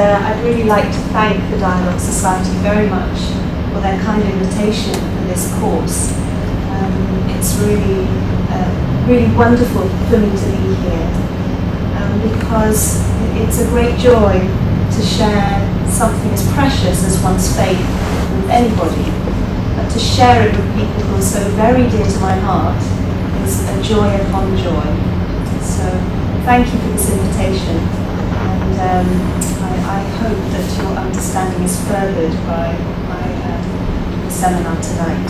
I'd really like to thank the Dialogue Society very much for their kind invitation for this course. It's really, really wonderful for me to be here because it's a great joy to share something as precious as one's faith with anybody, but to share it with people who are so very dear to my heart is a joy upon joy. So thank you for this invitation, and I hope that your understanding is furthered by the seminar tonight.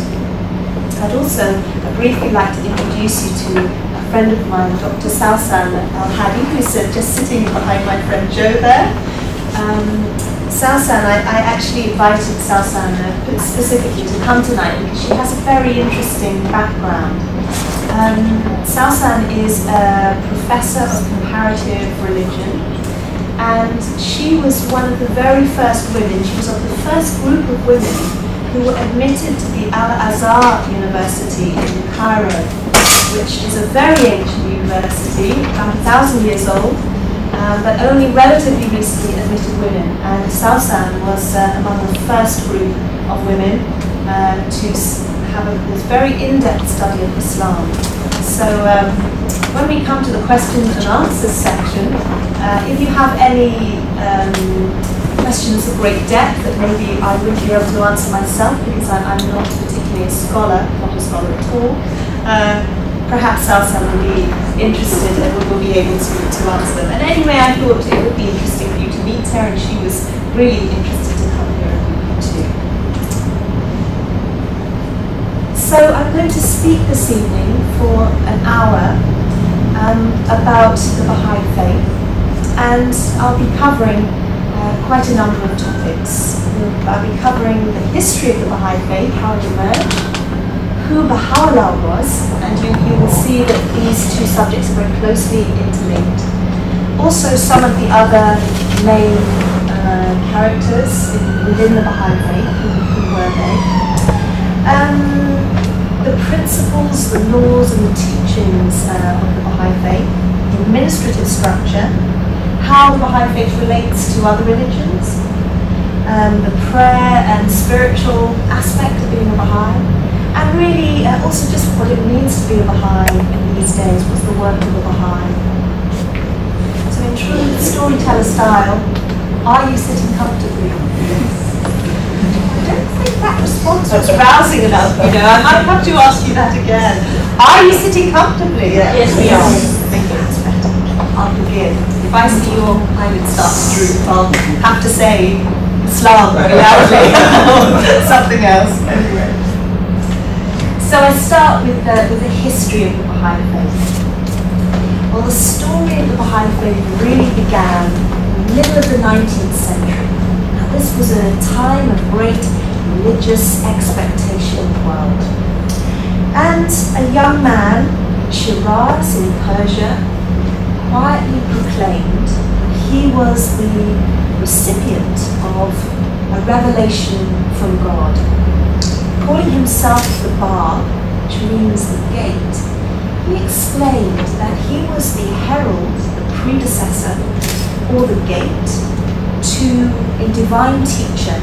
I'd also briefly like to introduce you to a friend of mine, Dr. Sausan Al-Hadi, who's just sitting behind my friend Joe there. Sausan, I actually invited Sausan specifically to come tonight because she has a very interesting background. Sausan is a professor of comparative religion, and she was one of the very first women, she was of the first group of women who were admitted to the Al-Azhar University in Cairo, which is a very ancient university, about 1,000 years old, but only relatively recently admitted women. And Sausan was among the first group of women to have this very in-depth study of Islam. So when we come to the questions and answers section, if you have any questions of great depth that maybe I wouldn't be able to answer myself because I'm not particularly a scholar, not a scholar at all, perhaps Sausan will be interested and will be able to answer them. And anyway, I thought it would be interesting for you to meet her, and she was really interested to come here and meet you too. So I'm going to speak this evening for an hour about the Baha'i Faith, and I'll be covering quite a number of topics. I'll be covering the history of the Baha'i Faith, how it emerged, who Baha'u'lláh was, and you will see that these two subjects are very closely interlinked. Also some of the other main characters within the Baha'i Faith, who were they. The principles, the laws and the teachings of the Baha'i Faith, the administrative structure, how the Baha'i Faith relates to other religions, the prayer and spiritual aspect of being a Baha'i, and really also just what it means to be a Baha'i in these days, what's the work of a Baha'i. So in true storyteller style, are you sitting comfortably? I don't think that response was rousing enough, you know. I might have to ask you that again. Are you sitting comfortably? Yes, we are. Thank you, that's better. I'll begin. If I see your eyelids start to droop, I'll have to say Islam very loudly or something else. Anyway. So I start with the history of the Baha'i Faith. Well, the story of the Baha'i Faith really began in the middle of the 19th century. Now, this was a time of great religious expectation in the world. And a young man, Shiraz in Persia, quietly proclaimed that he was the recipient of a revelation from God. Calling himself the Bab, which means the gate, he explained that he was the herald, the predecessor, or the gate to a divine teacher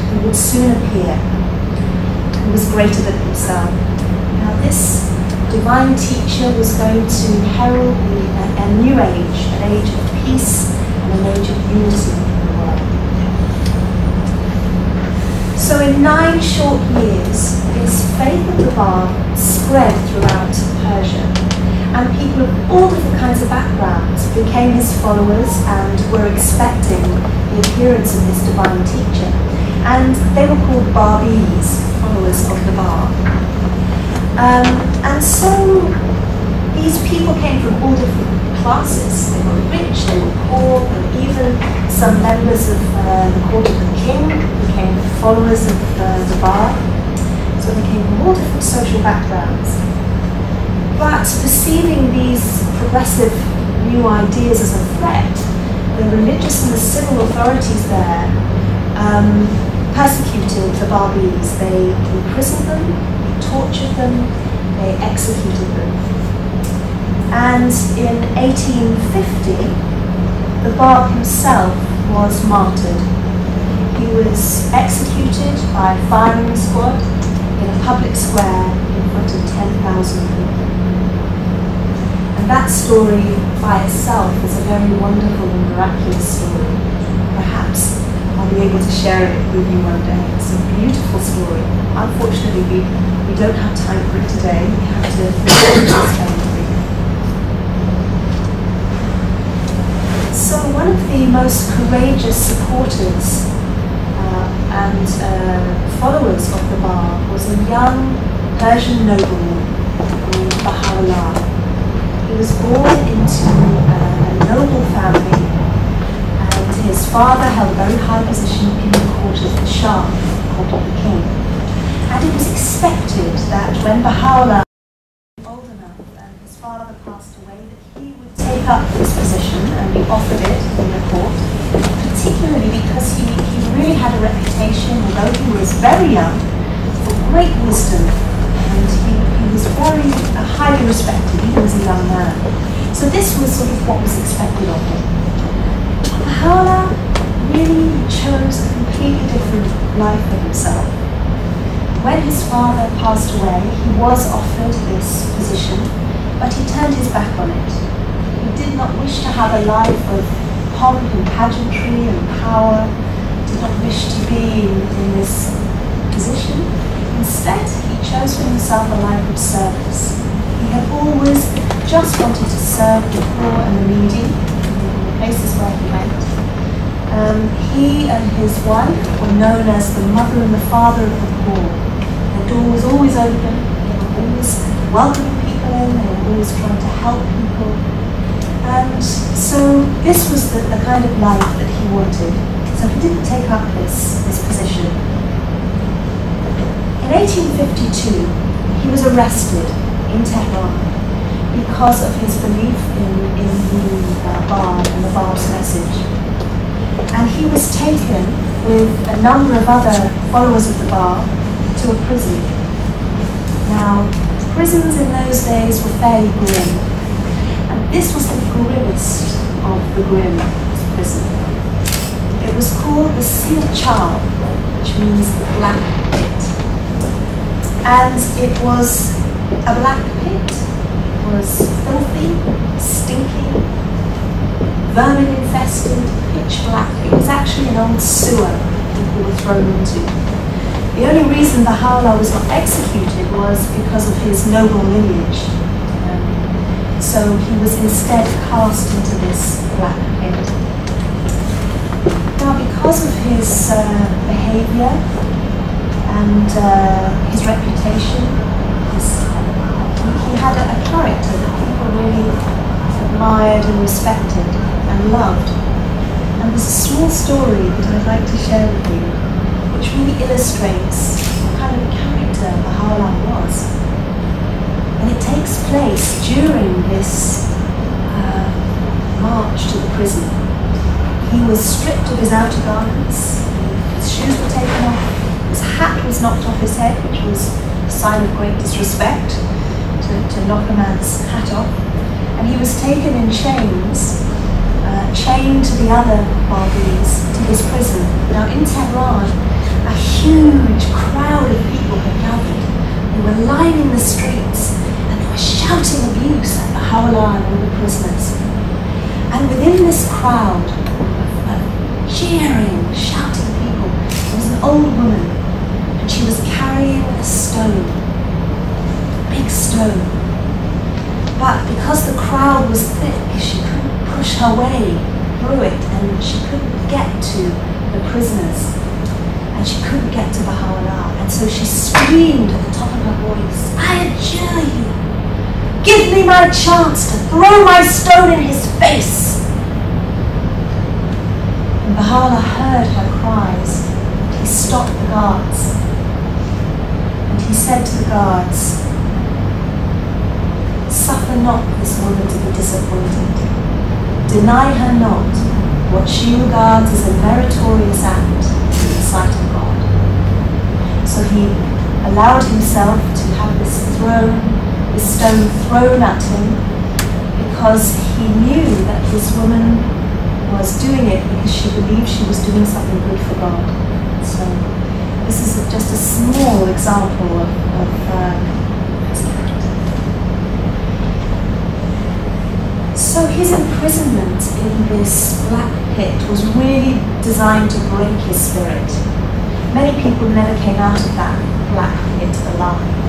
who would soon appear, who was greater than himself. Now this divine teacher was going to herald a new age, an age of peace and an age of unity in the world. So in 9 short years, this faith of the Bab spread throughout Persia, and people of all different kinds of backgrounds became his followers and were expecting the appearance of this divine teacher. And they were called Babis, followers of the Bab. And so these people came from all different classes. They were rich, they were poor, and even some members of the court of the king became followers of the Bab. So they came from all different social backgrounds. But perceiving these progressive new ideas as a threat, the religious and the civil authorities there persecuted the Babis. They imprisoned them, they tortured them, they executed them. And in 1850, the Bab himself was martyred. He was executed by a firing squad in a public square in front of 10,000 people. And that story by itself is a very wonderful and miraculous story. Perhaps I'll be able to share it with you one day. It's a beautiful story. Unfortunately, we don't have time for it today. We have to So one of the most courageous supporters and followers of the Bahá'í was a young Persian nobleman named Baha'u'lláh. He was born into a noble family, and his father held a very high position in the court of the Shah, the court of the king. And it was expected that when Baha'u'lláh was old enough and his father passed away, that he would take up this position and be offered it in the court, particularly because he really had a reputation, although he was very young, for great wisdom, and he was very highly respected even as a young man. So this was sort of what was expected of him. Baha'u'lláh really chose a completely different life for himself. When his father passed away, he was offered this position, but he turned his back on it. He did not wish to have a life of pomp and pageantry and power, did not wish to be in this position. Instead, he chose for himself a life of service. He had always just wanted to serve the poor and the needy in the places where he went. He and his wife were known as the mother and the father of the poor. Their door was always open, they were always welcoming people in, they were always trying to help people. And so this was the kind of life that he wanted. So he didn't take up this position. In 1852, he was arrested in Tehran because of his belief in the Bab and the Bab's message. And he was taken with a number of other followers of the Bab to a prison. Now, prisons in those days were fairly grim. And this was the grimmest of the grim prison. It was called the Sil-Char, which means the black pit. And it was a black pit. It was filthy, stinky, vermin infested, pitch black. It was actually an old sewer people were thrown into. The only reason Baha'u'lláh was not executed was because of his noble lineage. So he was instead cast into this black pit. Now, because of his behavior and his reputation, he had a character that people really admired and respected and loved. And there's a small story that I'd like to share with you, which really illustrates what kind of character Baha'u'lláh was. And it takes place during this march to the prison. He was stripped of his outer garments, his shoes were taken off, his hat was knocked off his head, which was a sign of great disrespect, to knock a man's hat off. And he was taken in chains, chained to the other Baha'is to this prison. Now in Tehran, a huge crowd of people had gathered. They were lining the streets, shouting abuse at Baha'u'lláh and all the prisoners. And within this crowd of cheering, shouting people, there was an old woman, and she was carrying a stone, a big stone. But because the crowd was thick, she couldn't push her way through it, and she couldn't get to the prisoners, and she couldn't get to Baha'u'lláh. And so she screamed at the top of her voice, "I adjure you, give me my chance to throw my stone in his face." And Baha'u'lláh heard her cries. He stopped the guards. And he said to the guards, "Suffer not this woman to be disappointed. Deny her not what she regards as a meritorious act in the sight of God." So he allowed himself to have this stone thrown at him, because he knew that this woman was doing it because she believed she was doing something good for God. So this is just a small example of his character. So his imprisonment in this black pit was really designed to break his spirit. Many people never came out of that black pit alive.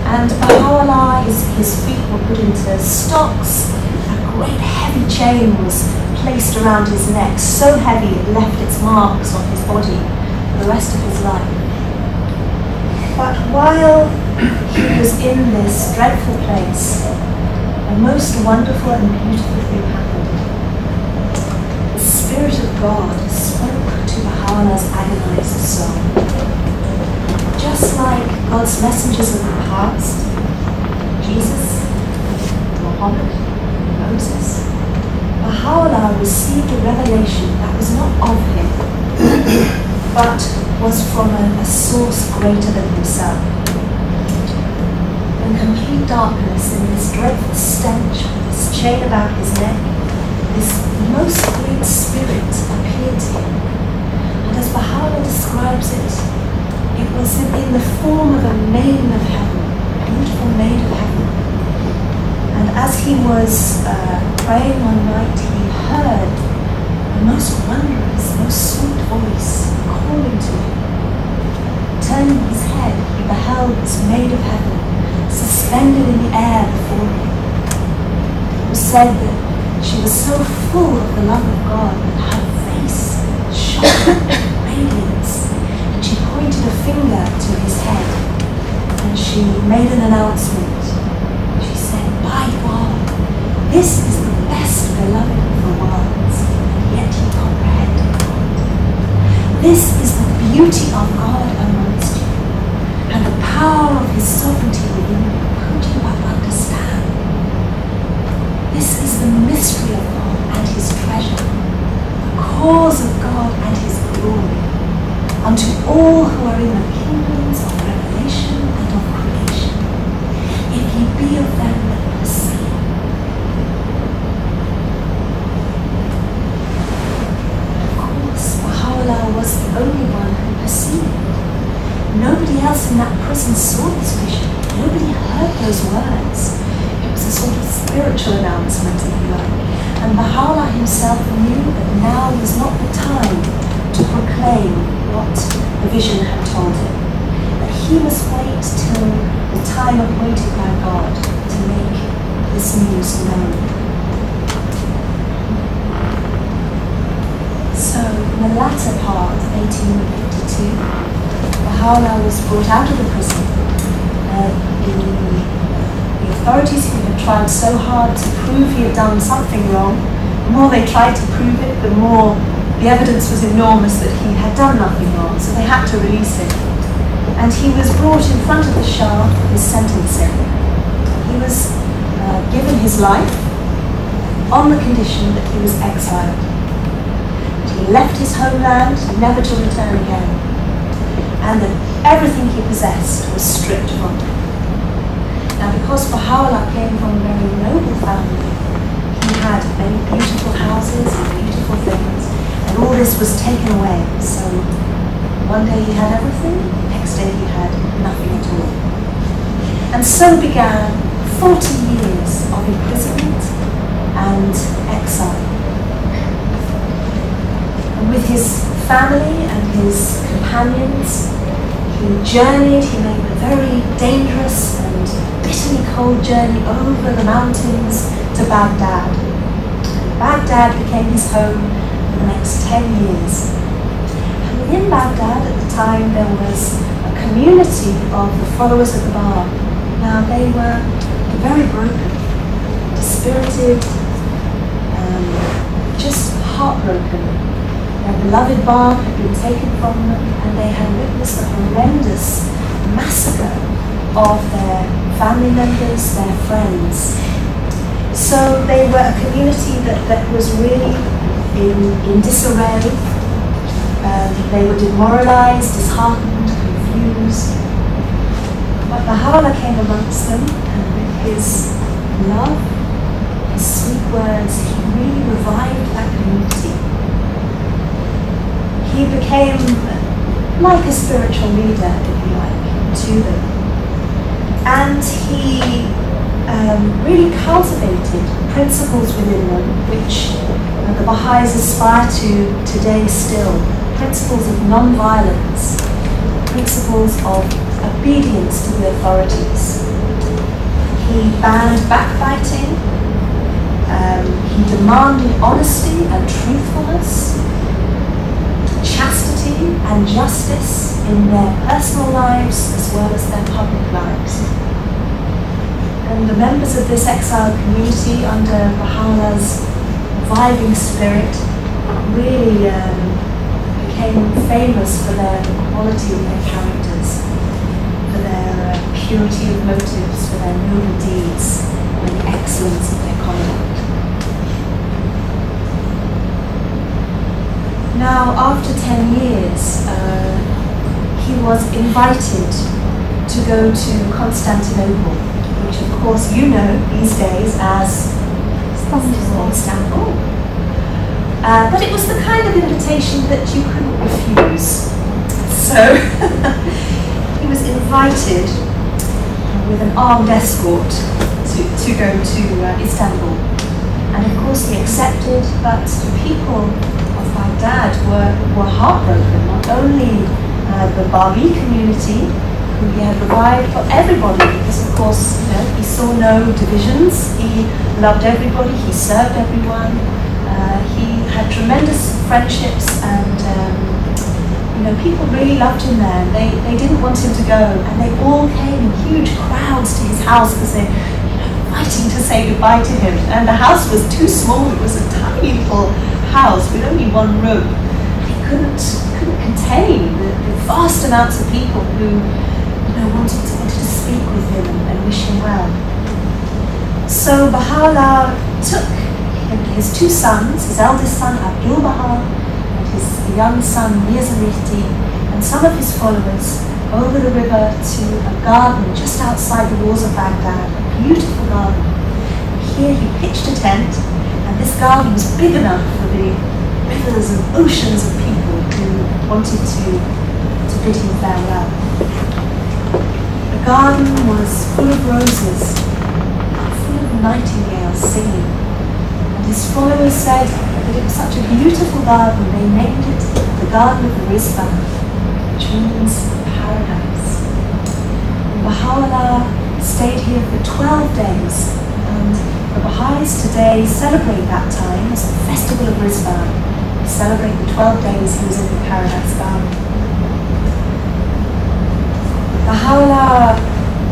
And Baha'u'lláh, his feet were put into stocks. A great heavy chain was placed around his neck, so heavy it left its marks on his body for the rest of his life. But while he was in this dreadful place, a most wonderful and beautiful thing happened. The Spirit of God spoke to Baha'u'llah's agonized soul. Just like God's messengers of the past, Jesus, Muhammad, Moses, Baha'u'lláh received a revelation that was not of him, but was from a source greater than himself. In complete darkness, in this dreadful stench, with this chain about his neck, this most great spirit appeared to him. And as Baha'u'lláh describes it, it was in the form of a maiden of heaven, a beautiful maid of heaven. And as he was praying one night, he heard a most wondrous, most sweet voice calling to him. Turning his head, he beheld this maid of heaven suspended in the air before him. It was said that she was so full of the love of God that her face shone with radiance. She pointed a finger to his head and she made an announcement. She said, "By God, this is the best beloved of the worlds, and yet you comprehend God. This is the beauty of God amongst you, and the power of his sovereignty within you. Could you but understand? This is the mystery of God and his treasure, the cause of God and his glory, unto all who are in the kingdoms of revelation and of creation, if ye be of them that perceive." Of course, Baha'u'lláh was the only one who perceived. Nobody else in that prison saw this vision. Nobody heard those words. It was a sort of spiritual announcement, if you like. And Baha'u'lláh himself knew that now was not the time to proclaim what the vision had told him, that he must wait till the time appointed by God to make this news known. So, in the latter part of 1852, Baha'u'lláh was brought out of the prison. The authorities who had tried so hard to prove he had done something wrong, the more they tried to prove it, the more the evidence was enormous that he had done nothing wrong, so they had to release him. And he was brought in front of the Shah for his sentencing. He was given his life on the condition that he was exiled. He left his homeland, never to return again, and that everything he possessed was stripped from him. Now, because Baha'u'lláh came from a very noble family, he had many beautiful houses and beautiful things, and all this was taken away. So one day he had everything, the next day he had nothing at all. And so began 40 years of imprisonment and exile. And with his family and his companions, he journeyed, he made a very dangerous and bitterly cold journey over the mountains to Baghdad. And Baghdad became his home for the next 10 years. And within Baghdad at the time there was a community of the followers of the Bahá'í. Now they were very broken, dispirited, just heartbroken. Their beloved Bahá'í had been taken from them, and they had witnessed a horrendous massacre of their family members, their friends. So they were a community that was really in disarray. They were demoralized, disheartened, confused. But Baha'u'lláh came amongst them, and with his love, his sweet words, he really revived that community. He became like a spiritual leader, if you like, to them. And he really cultivated principles within them which the Baha'is aspire to today still. Principles of non-violence, principles of obedience to the authorities. He banned backbiting, he demanded honesty and truthfulness, chastity and justice in their personal lives as well as their public lives. And the members of this exiled community under Baha'u'llah's reviving spirit really became famous for their quality of their characters, for their purity of motives, for their noble deeds, and the excellence of their conduct. Now, after 10 years, he was invited to go to Constantinople, which of course you know these days as Istanbul. But it was the kind of invitation that you couldn't refuse. So he was invited with an armed escort to go to Istanbul. And of course he accepted, but the people of Baghdad were heartbroken. Not only the Baha'i community, who he had revived, but everybody, because of course he saw no divisions. He loved everybody, he served everyone. He had tremendous friendships, and people really loved him there. They didn't want him to go, and they all came in huge crowds to his house because they fighting to say goodbye to him. And the house was too small. It was a tiny little house with only one room. He couldn't contain the vast amounts of people who wanted to speak with him and wish him well. So Baha'u'lláh took his two sons, his eldest son Abdul Baha and his young son Mirza Mihdi, and some of his followers over the river to a garden just outside the walls of Baghdad, a beautiful garden. Here he pitched a tent, and this garden was big enough for the rivers and oceans of people who wanted to bid him farewell. The garden was full of roses, full of nightingales singing. His followers said that it was such a beautiful garden, they named it the Garden of the Rizwan, which means paradise. And Baha'u'lláh stayed here for 12 days, and the Baha'is today celebrate that time as the Festival of Rizwan. They celebrate the 12 days he was in the Paradise Garden. Baha'u'lláh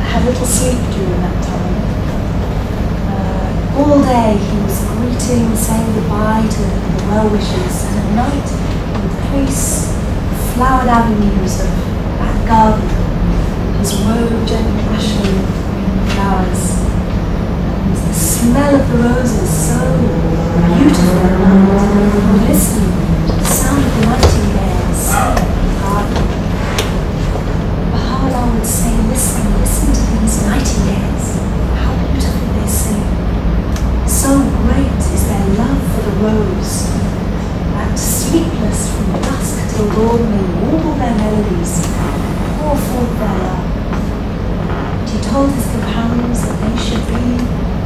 had little sleep during that time. All day he was greeting, saying goodbye to the well-wishers, and at night he would pace the flowered avenues of that garden, his robe gently brushing flowers. And the smell of the roses so beautiful at night. He would listen to the sound of the nightingales singing in the garden. Baha'u'lláh would say, listen to these nightingales, how beautifully they sing. So great is their love for the rose, that sleepless from dusk till dawn they warble their melodies, pour forth their love. And he told his companions that they should be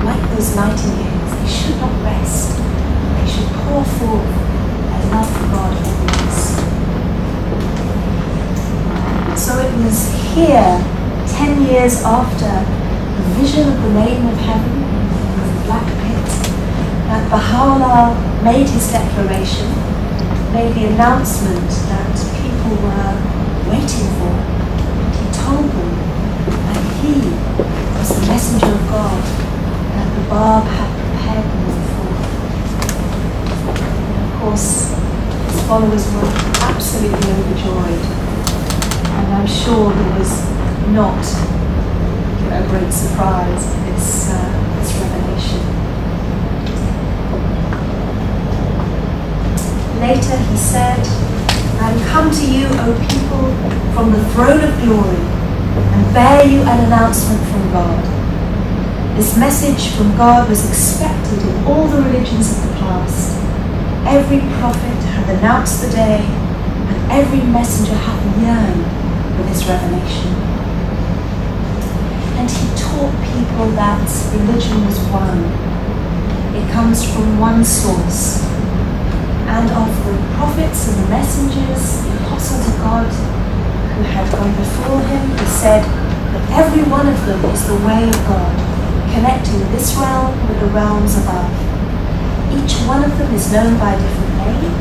like those nightingales, they should not rest, they should pour forth their love for God always. So it was here, 10 years after the vision of the maiden of heaven, Black Pit, that Baha'u'lláh made his declaration, made the announcement that people were waiting for. And he told them that he was the messenger of God, that the Bab had prepared them for. And of course, his followers were absolutely overjoyed. And I'm sure there was not a great surprise in this revelation. Later he said, I am come to you, O people, from the throne of glory, and bear you an announcement from God. This message from God was expected in all the religions of the past. Every prophet had announced the day, and every messenger had yearned for this revelation. And he taught people that religion was one. It comes from one source. And of the prophets and the messengers, the apostles of God who had gone before him, he said that every one of them is the way of God, connecting this realm with the realms above. Each one of them is known by a different name,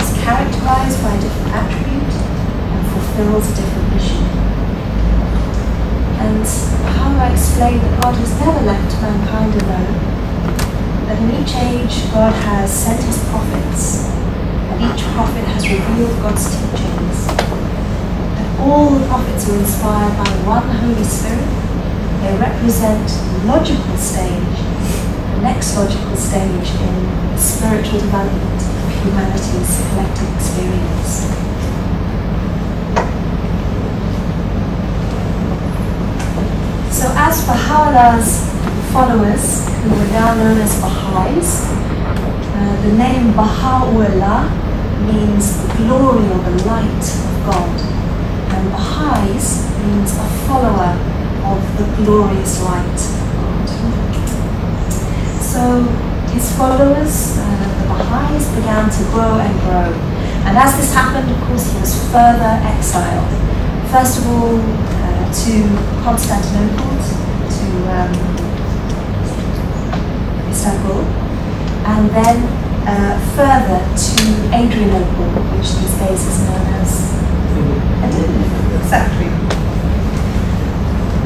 is characterized by a different attribute, and fulfills a different mission. And how do I explain that God has never left mankind alone? That in each age God has sent his prophets, and each prophet has revealed God's teachings. That all the prophets are inspired by one Holy Spirit. They represent the logical stage, the next logical stage in the spiritual development of humanity's collective experience. So as for Baha'u'llah's followers, who were now known as Baha'is, the name Baha'u'lláh means the glory or the light of God, and Baha'is means a follower of the glorious light of God. So his followers, the Baha'is, began to grow and grow, and as this happened, of course, he was further exiled. First of all, to Constantinople, to Istanbul, and then further to Adrianople, which these days is known as Adrianople. Exactly.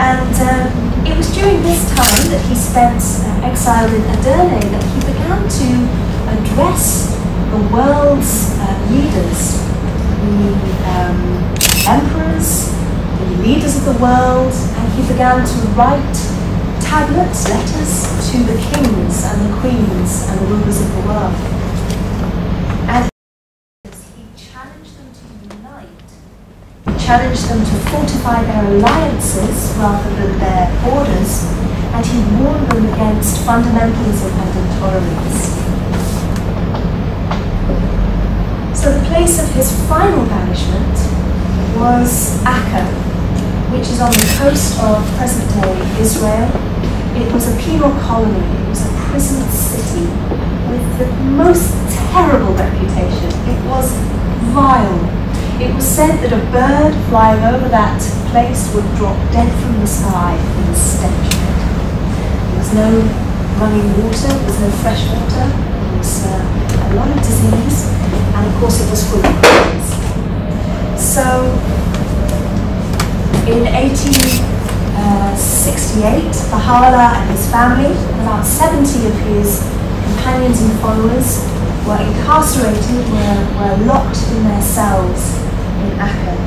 And it was during this time that he spent exiled in Edirne that he began to address the world's leaders, the emperors, the leaders of the world, and he began to write tablets, letters to the kings and the queens and the rulers of the world. And he challenged them to unite. He challenged them to fortify their alliances rather than their borders, and he warned them against fundamentalism and intolerance. So the place of his final banishment was Acre, which is on the coast of present-day Israel. It was a penal colony, it was a prison city with the most terrible reputation. It was vile. It was said that a bird flying over that place would drop dead from the sky in the stench of it. There was no running water, there was no fresh water, there was a lot of disease, and of course it was full of criminals. So, in 1868, Baha'u'lláh and his family, about 70 of his companions and followers, were incarcerated, were locked in their cells in Acre.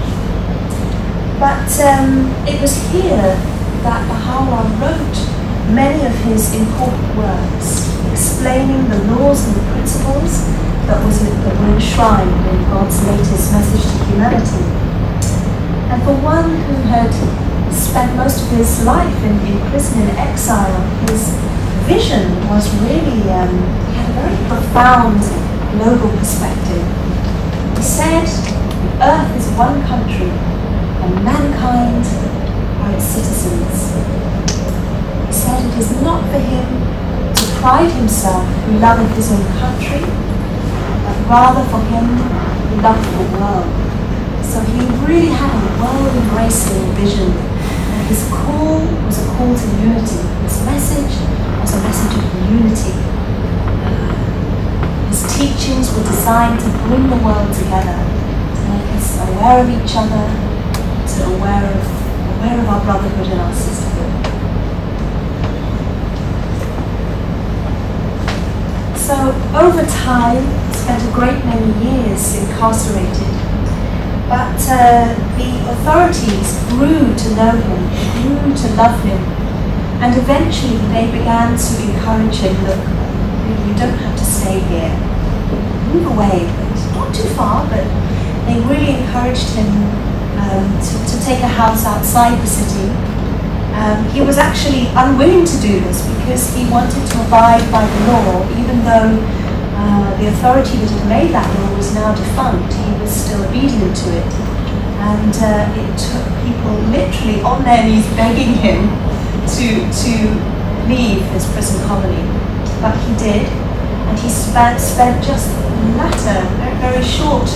But it was here that Baha'u'lláh wrote many of his important works, explaining the laws and the principles that were enshrined in God's latest message to humanity. And for one who had spent most of his life in prison, in exile, his vision was really, he had a very profound global perspective. He said, the earth is one country, and mankind are its citizens. He said it is not for him to pride himself who loveth his own country, but rather for him who loveth the world. So he really had a world-embracing vision, and his call was a call to unity. His message was a message of unity. His teachings were designed to bring the world together, to make us aware of each other, to aware of our brotherhood and our sisterhood. So over time, he spent a great many years incarcerated. But the authorities grew to know him, grew to love him, and eventually they began to encourage him, look, you don't have to stay here, move away, but not too far, but they really encouraged him to take a house outside the city, He was actually unwilling to do this because he wanted to abide by the law, even though the authority that had made that law was now defunct. He was still obedient to it. And it took people literally on their knees begging him to leave his prison colony. But he did, and he spent just the latter, very short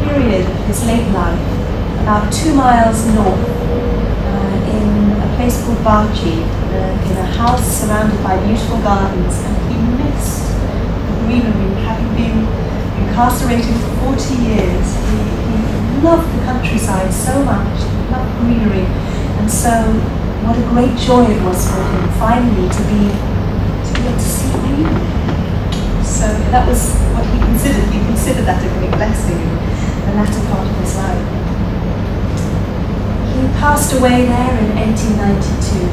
period of his late life, about 2 miles north, in a place called Baha'i, in a house surrounded by beautiful gardens, and he missed the greenery, having been incarcerated for 40 years. He loved the countryside so much, he loved greenery, and so what a great joy it was for him finally to be able to see greenery. So that was what he considered. He considered that a great blessing in the latter part of his life. He passed away there in 1892,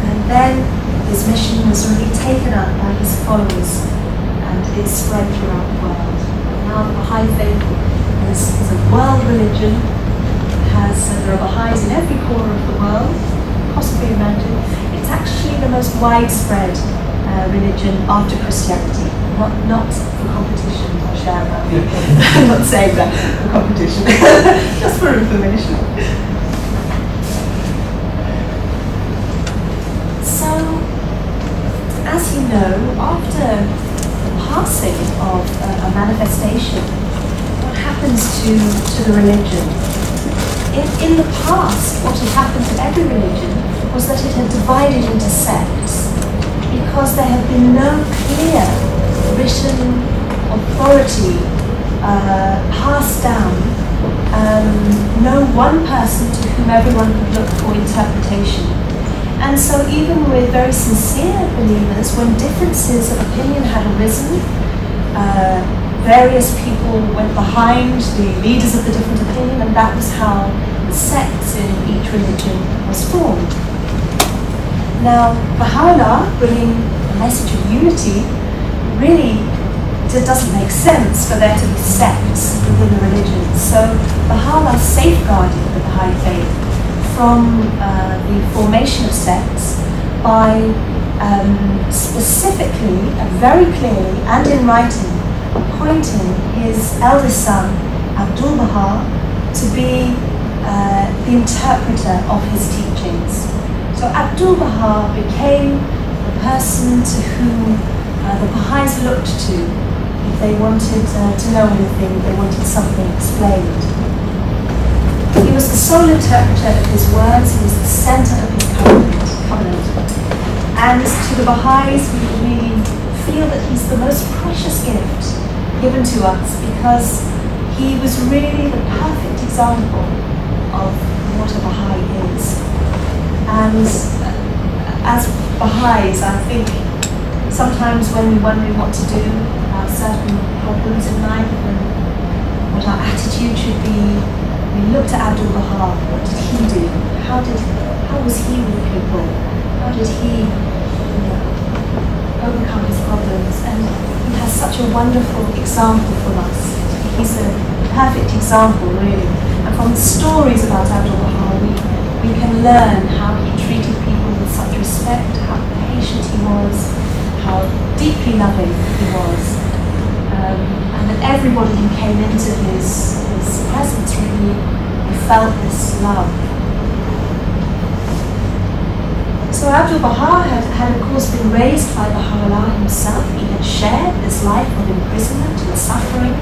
and then his mission was really taken up by his followers, and it spread throughout the world. And now the Baha'i Faith is a world religion. There are Baha'is in every corner of the world, possibly imagine. It's actually the most widespread religion after Christianity. Not for competition, I'll share that. I'm not saying that for competition, just for information. So, as you know, after the passing of a manifestation, what happens to the religion? In the past, what had happened to every religion was that it had divided into sects because there had been no clear written authority passed down, no one person to whom everyone could look for interpretation. And so even with very sincere believers, when differences of opinion had arisen, various people went behind the leaders of the different opinion, and that was how the sects in each religion was formed. Now, Baha'u'lláh, bringing a message of unity, really it doesn't make sense for there to be sects within the religion. So Baha'u'lláh safeguarded the Baha'i Faith from the formation of sects by specifically and very clearly and in writing appointing his eldest son, Abdul-Baha, to be the interpreter of his teachings. So Abdul-Baha became the person to whom the Baha'is looked to if they wanted to know anything, they wanted something explained. He was the sole interpreter of his words, he was the center of his covenant. And to the Baha'is, we feel that he's the most precious gift given to us because he was really the perfect example of what a Baha'i is. And as Baha'is, I think sometimes when we're wondering what to do about certain problems in life and what our attitude should be, we looked at Abdul-Baha. What did he do? How was he with people? How did he overcome his problems? And he has such a wonderful example for us. He's a perfect example, really. And from the stories about Abdul-Baha, we can learn how he treated people with such respect, how patient he was, how deeply loving he was, and that everybody who came into his presence really felt this love. So Abdul-Baha had of course been raised by Baha'u'lláh himself. He had shared this life of imprisonment and suffering.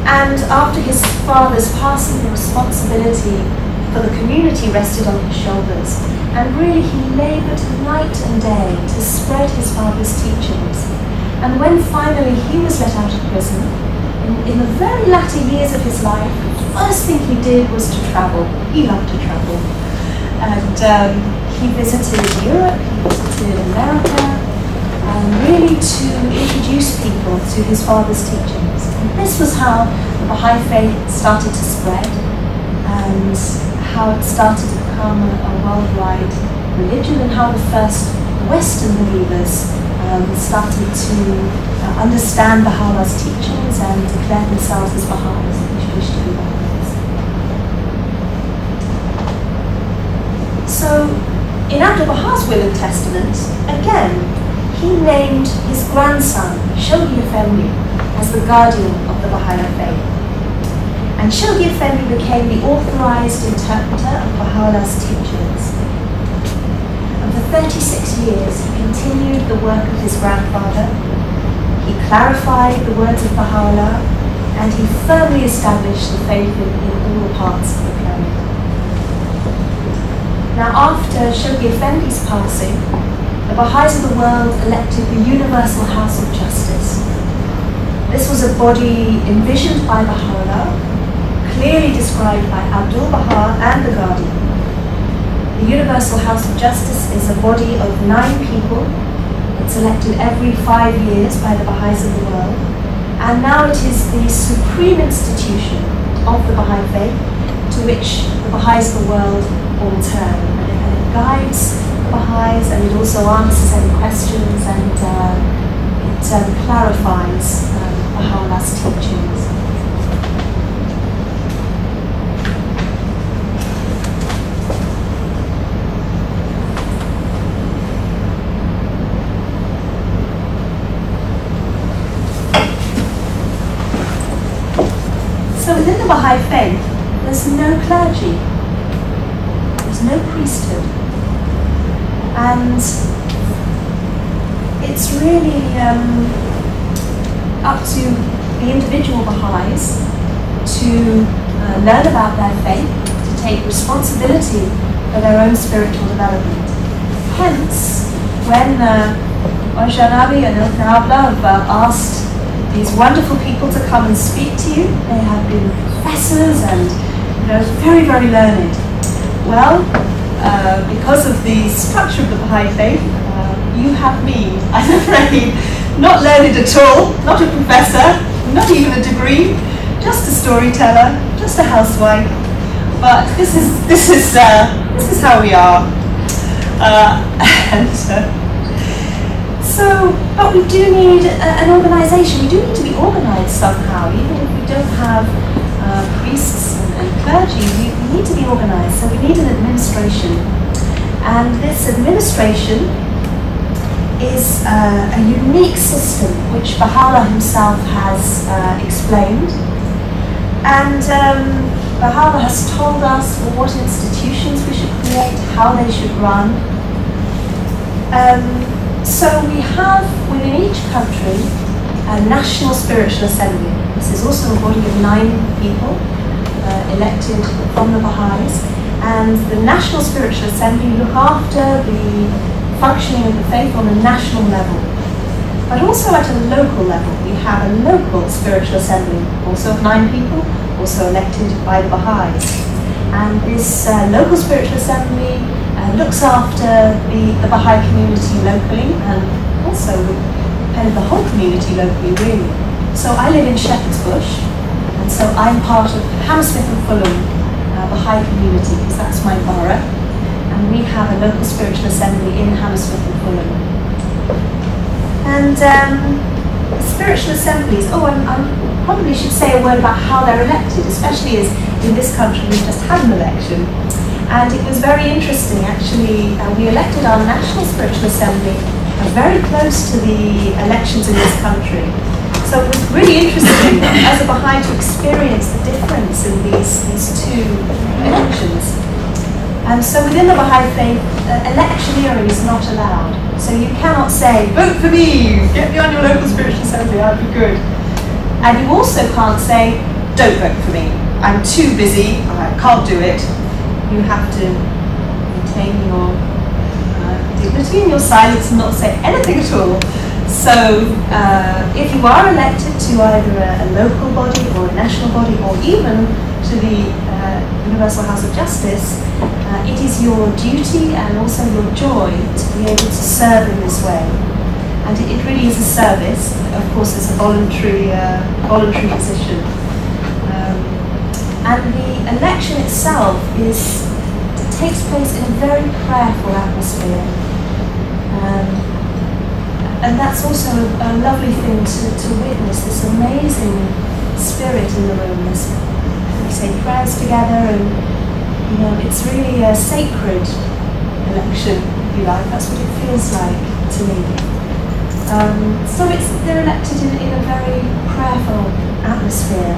And after his father's passing, the responsibility for the community rested on his shoulders. And really he labored night and day to spread his father's teachings. And when finally he was let out of prison, in the very latter years of his life, the first thing he did was to travel. He loved to travel. And he visited Europe, he visited America, really to introduce people to his father's teachings. And this was how the Baha'i Faith started to spread, and how it started to become a worldwide religion, and how the first Western believers started to understand Baha'u'llah's teachings and declare themselves as Baha'is, which wished to be Baha'is. In Abdul Baha's will and testament, again, he named his grandson, Shoghi Effendi, as the guardian of the Baha'i Faith. And Shoghi Effendi became the authorized interpreter of Baha'u'llah's teachings. And for 36 years, he continued the work of his grandfather. He clarified the words of Baha'u'lláh, and he firmly established the faith in all parts of the planet. Now, after Shoghi Effendi's passing, the Baha'is of the world elected the Universal House of Justice. This was a body envisioned by Baha'u'lláh, clearly described by Abdul Baha and the Guardian. The Universal House of Justice is a body of 9 people. It's elected every 5 years by the Baha'is of the world. And now it is the supreme institution of the Baha'i Faith to which the Baha'is of the world all turn. And it guides the Baha'is, and it also answers any questions, and it clarifies Baha'u'llah's teachings. So within the Baha'i Faith, there's no clergy, there's no priesthood, and it's really up to the individual Baha'is to learn about their faith, to take responsibility for their own spiritual development. Hence, when Shanabi and Al-Nabla have asked these wonderful people to come and speak to you, they have been professors and very, very learned. Well, because of the structure of the Baha'i Faith, you have me, I'm afraid, not learned at all, not a professor, not even a degree, just a storyteller, just a housewife. But this is how we are. But we do need an organisation. We do need to be organised somehow, even if we don't have priests and clergy. We need to be organised. So we need an administration, and this administration is a unique system which Baha'u'lláh himself has explained, and Baha'u'lláh has told us what institutions we should create, how they should run. So we have within each country a national spiritual assembly. This is also a body of 9 people elected from the Baha'is, and the national spiritual assembly look after the functioning of the faith on a national level. But also at a local level, we have a local spiritual assembly, also of 9 people, also elected by the Baha'is. And this local spiritual assembly looks after the Baha'i community locally, and also kind of the whole community locally, really. So I live in Shepherd's Bush, and so I'm part of Hammersmith and Fulham Baha'i community, because that's my borough, and we have a local spiritual assembly in Hammersmith and Fulham. And spiritual assemblies, I probably should say a word about how they're elected, especially as in this country we've just had an election. And it was very interesting, actually. We elected our National Spiritual Assembly very close to the elections in this country. So it was really interesting as a Baha'i to experience the difference in these 2 elections. And so within the Baha'i Faith, electioneering is not allowed. So you cannot say, vote for me, get me on your local spiritual assembly, I'd be good. And you also can't say, don't vote for me, I'm too busy, I can't do it. You have to maintain your dignity and your silence and not say anything at all. So if you are elected to either a local body or a national body, or even to the Universal House of Justice, it is your duty and also your joy to be able to serve in this way. And it really is a service. Of course, it's a voluntary position. And the election itself takes place in a very prayerful atmosphere. And that's also a lovely thing to witness, this amazing spirit in the room. We say prayers together, and it's really sacred. election, if you like. That's what it feels like to me. So they're elected in a very prayerful atmosphere.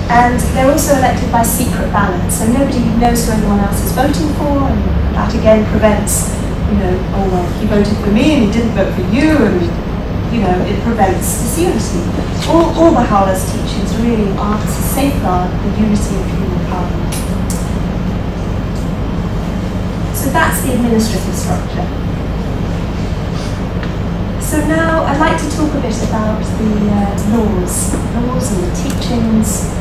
And they're also elected by secret ballot, so nobody knows who anyone else is voting for, and that again prevents, oh well, he voted for me and he didn't vote for you, and it prevents disunity. All Baha'u'llah's teachings really are to safeguard the unity of humankind. So that's the administrative structure. So now I'd like to talk a bit about the laws and the teachings.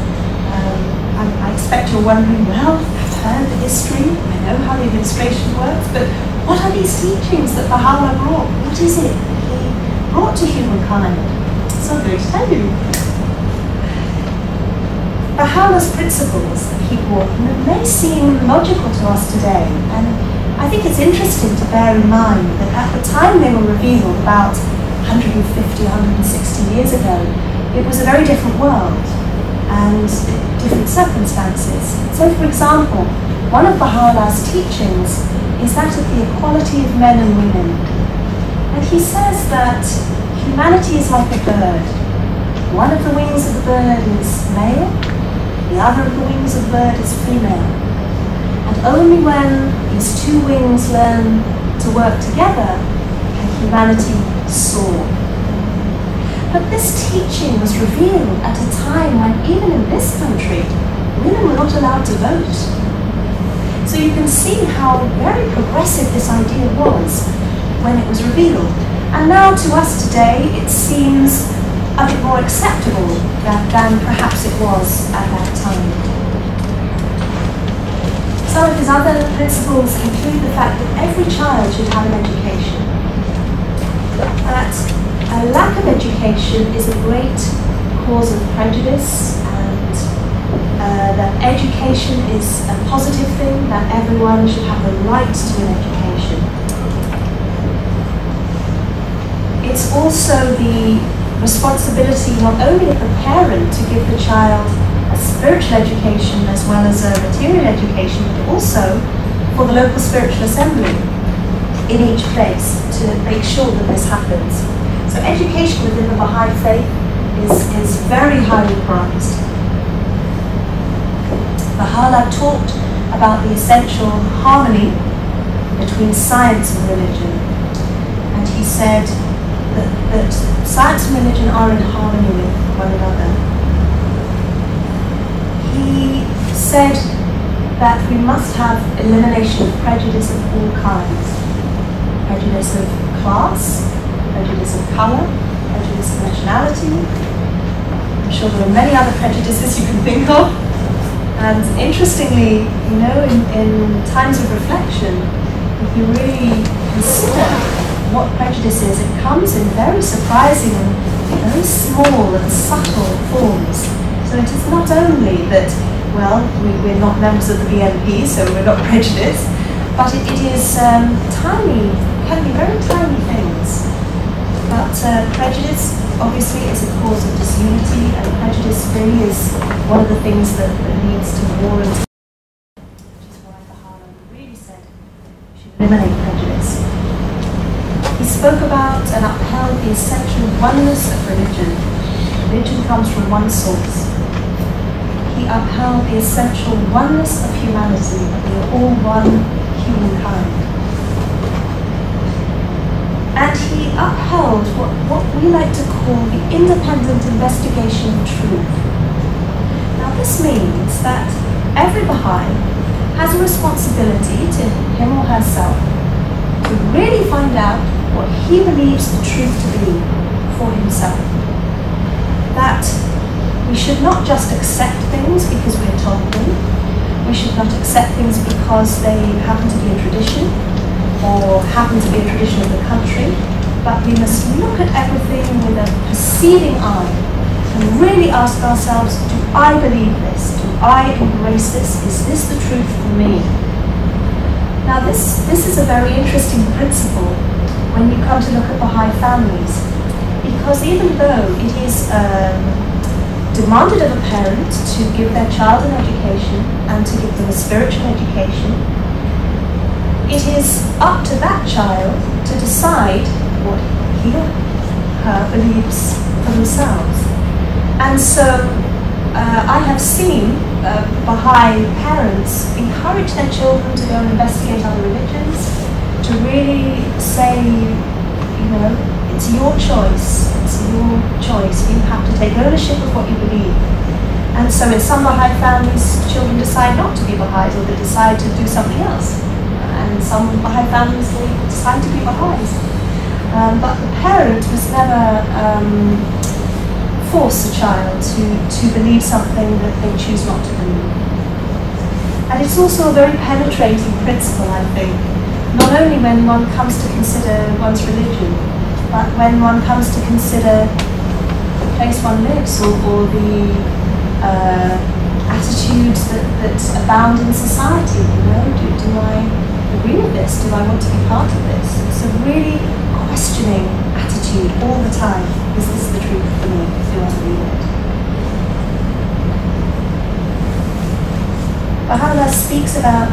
I expect you're wondering, well, I've heard the history, I know how the administration works, but what are these teachings that Baha'u'lláh brought? What is it that he brought to humankind? So I'm going to tell you. Baha'u'llah's principles that he brought may seem logical to us today, and I think it's interesting to bear in mind that at the time they were revealed, about 150, 160 years ago, it was a very different world and different circumstances. So, for example, one of Baha'u'llah's teachings is that of the equality of men and women. And he says that humanity is like a bird. One of the wings of the bird is male, the other of the wings of the bird is female. And only when these two wings learn to work together can humanity soar. But this teaching was revealed at a time when, even in this country, women were not allowed to vote. So you can see how very progressive this idea was when it was revealed. And now to us today, it seems a bit more acceptable than perhaps it was at that time. Some of his other principles include the fact that every child should have an education. That a lack of education is a great cause of prejudice, and that education is a positive thing, that everyone should have the right to an education. It's also the responsibility not only of the parent to give the child a spiritual education as well as a material education, but also for the local spiritual assembly in each place to make sure that this happens. So education within the Baha'i Faith is very highly prized. Baha'u'lláh talked about the essential harmony between science and religion. And he said that science and religion are in harmony with one another. He said that we must have elimination of prejudice of all kinds. Prejudice of class, prejudice of colour, prejudice of nationality. I'm sure there are many other prejudices you can think of. And interestingly, in times of reflection, if you really consider what prejudice is, it comes in very surprising and very small and subtle forms. So it is not only that, well, we're not members of the BNP, so we're not prejudiced, but it is tiny, can be very tiny things. But prejudice, obviously, is a cause of disunity, and prejudice really is one of the things that leads to war and which is why Baha'u'lláh really said we should eliminate prejudice. He spoke about and upheld the essential oneness of religion. Religion comes from one source. He upheld the essential oneness of humanity, that we are all one humankind. And he upheld what we like to call the independent investigation of truth. Now this means that every Baha'i has a responsibility to him or herself to really find out what he believes the truth to be for himself. That we should not just accept things because we're told them. We should not accept things because they happen to be a tradition or happen to be a tradition of the country, but we must look at everything with a perceiving eye and really ask ourselves, do I believe this? Do I embrace this? Is this the truth for me? Now this is a very interesting principle when you come to look at Baha'i families, because even though it is demanded of a parent to give their child an education and to give them a spiritual education, it is up to that child to decide what he or her believes for themselves. And so I have seen Baha'i parents encourage their children to go and investigate other religions, to really say, you know, it's your choice, you have to take ownership of what you believe. And so in some Baha'i families, children decide not to be Baha'is, or they decide to do something else. And in some Baha'i families, they decide to be Baha'is. But the parent must never force a child to believe something that they choose not to believe. And it's also a very penetrating principle, I think, not only when one comes to consider one's religion, but when one comes to consider the place one lives, or the attitudes that abound in society. You know, do I agree with this? Do I want to be part of this? It's a really questioning attitude all the time. Is this the truth for me? Do I believe it? Baha'u'lláh speaks about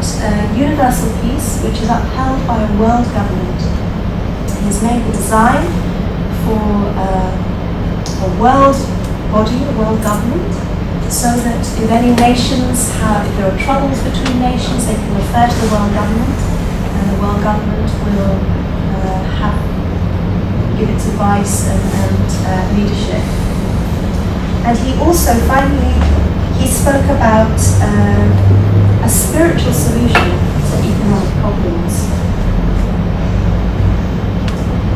universal peace, which is upheld by a world government. He has made the design for a world body, a world government, so that if any nations if there are troubles between nations, they can refer to the world government, and the world government will give its advice and leadership. And he also, finally, he spoke about a spiritual solution to economic problems.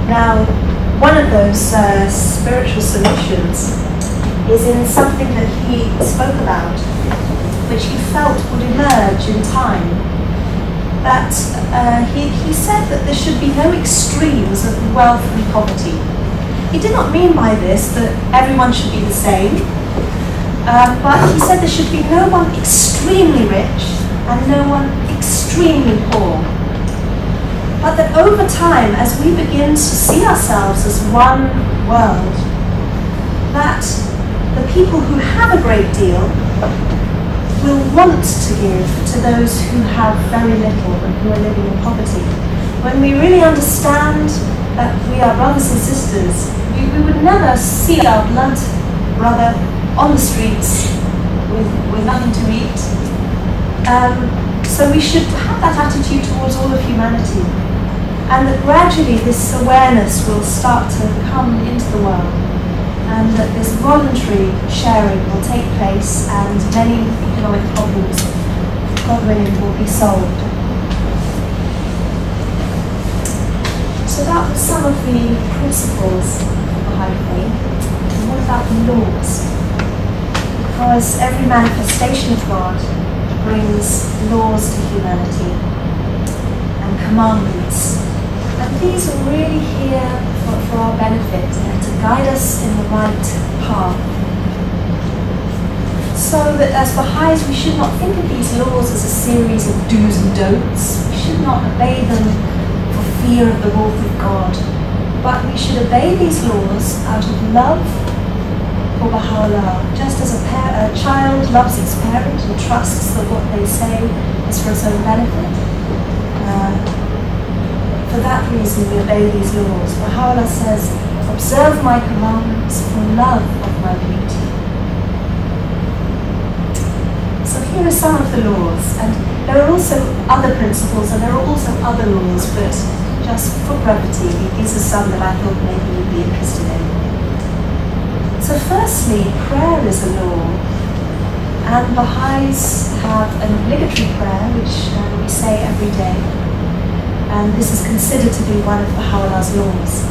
Now, one of those spiritual solutions is in something that he spoke about, which he felt would emerge in time. That he said that there should be no extremes of wealth and poverty. He did not mean by this that everyone should be the same, but he said there should be no one extremely rich and no one extremely poor. But that over time, as we begin to see ourselves as one world, that the people who have a great deal will want to give to those who have very little and who are living in poverty. When we really understand that we are brothers and sisters, we would never see our blood brother on the streets with nothing to eat. So we should have that attitude towards all of humanity. And that gradually this awareness will start to come into the world, and that this voluntary sharing will take place, and many economic problems, God willing, will be solved. So that was some of the principles of Baha'i Faith. And what about the laws? Because every manifestation of God brings laws to humanity and commandments. And these are really here for our benefit and to guide us in the right path. So that as Baha'is, we should not think of these laws as a series of do's and don'ts. We should not obey them for fear of the wrath of God, but we should obey these laws out of love for Baha'u'lláh. Just as a child loves its parent and trusts that what they say is for its own benefit, for that reason we obey these laws. Baha'u'lláh says, observe my commandments for love of my beauty. So here are some of the laws, and there are also other principles and there are also other laws, but just for brevity, these are some that I thought maybe you'd be interested in. So firstly, prayer is a law, and Baha'is have an obligatory prayer which we say every day. And this is considered to be one of Baha'u'llah's laws.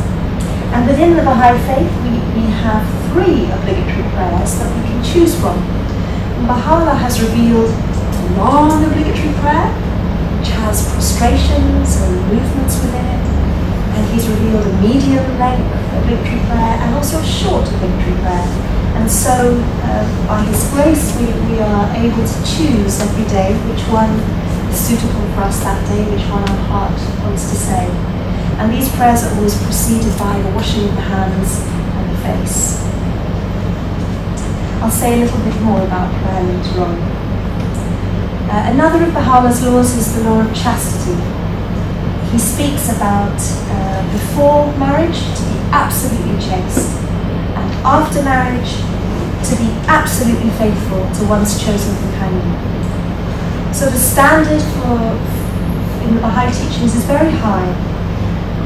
And within the Baha'i Faith, we have 3 obligatory prayers that we can choose from. And Baha'u'lláh has revealed a long obligatory prayer, which has prostrations and movements within it. And he's revealed a medium length obligatory prayer and also a short obligatory prayer. And so, by his grace, we are able to choose every day which one suitable for us that day, which one our heart wants to say. And these prayers are always preceded by the washing of the hands and the face. I'll say a little bit more about prayer later on. Another of Baha'u'llah's laws is the law of chastity. he speaks about before marriage to be absolutely chaste, and after marriage to be absolutely faithful to one's chosen companion. So the standard in the Baha'i teachings is very high,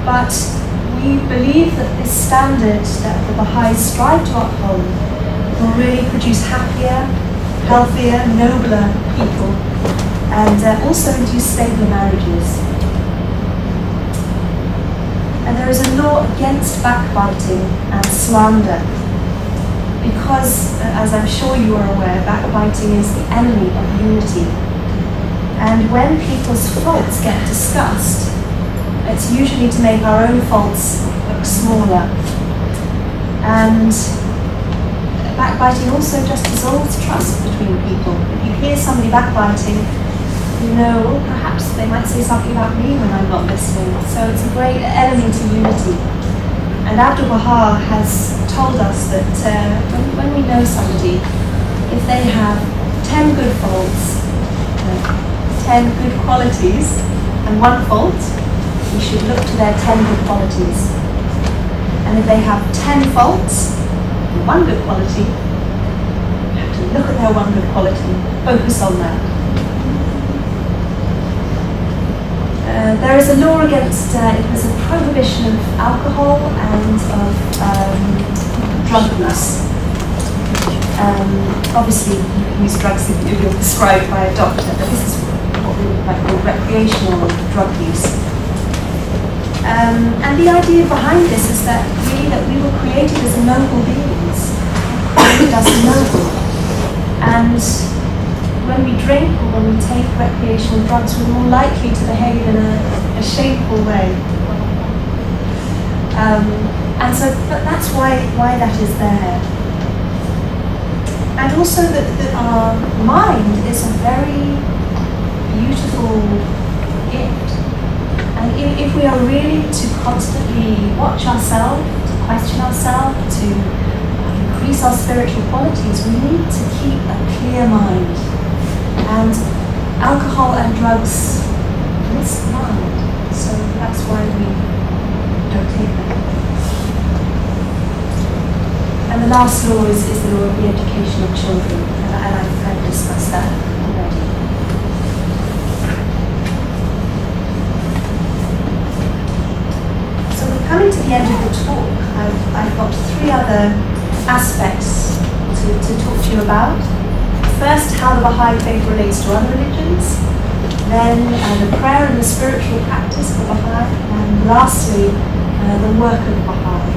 but we believe that this standard that the Baha'is strive to uphold will really produce happier, healthier, nobler people, and also induce stable marriages. And there is a law against backbiting and slander, because, as I'm sure you are aware, backbiting is the enemy of unity. And when people's faults get discussed, it's usually to make our own faults look smaller. And backbiting also just dissolves trust between people. If you hear somebody backbiting, you know, well, perhaps they might say something about me when I'm not listening. So it's a great enemy to unity. And Abdu'l-Baha has told us that when we know somebody, if they have 10 good faults, 10 good qualities, and 1 fault, we should look to their 10 good qualities. And if they have 10 faults and 1 good quality, we have to look at their 1 good quality, focus on that. There is a law against, there's a prohibition of alcohol and of drug use. Obviously, you can use drugs if you're prescribed by a doctor, but this is what we would like call recreational drug use. And the idea behind this is that really that we were created as noble beings, made us noble. And when we drink or when we take recreational drugs, we're more likely to behave in a shameful way. And so, but that's why that is there. And also that our mind is a very beautiful gift. And if we are really to constantly watch ourselves, to question ourselves, to increase our spiritual qualities, we need to keep a clear mind. And alcohol and drugs miss the mind, so that's why we don't take them. And the last law is the law of the education of children, and I've discussed that already. So we're coming to the end of the talk. I've got 3 other aspects to talk to you about. First, how the Baha'i Faith relates to other religions, then the prayer and the spiritual practice of the Baha'i, and lastly, the work of the Baha'i.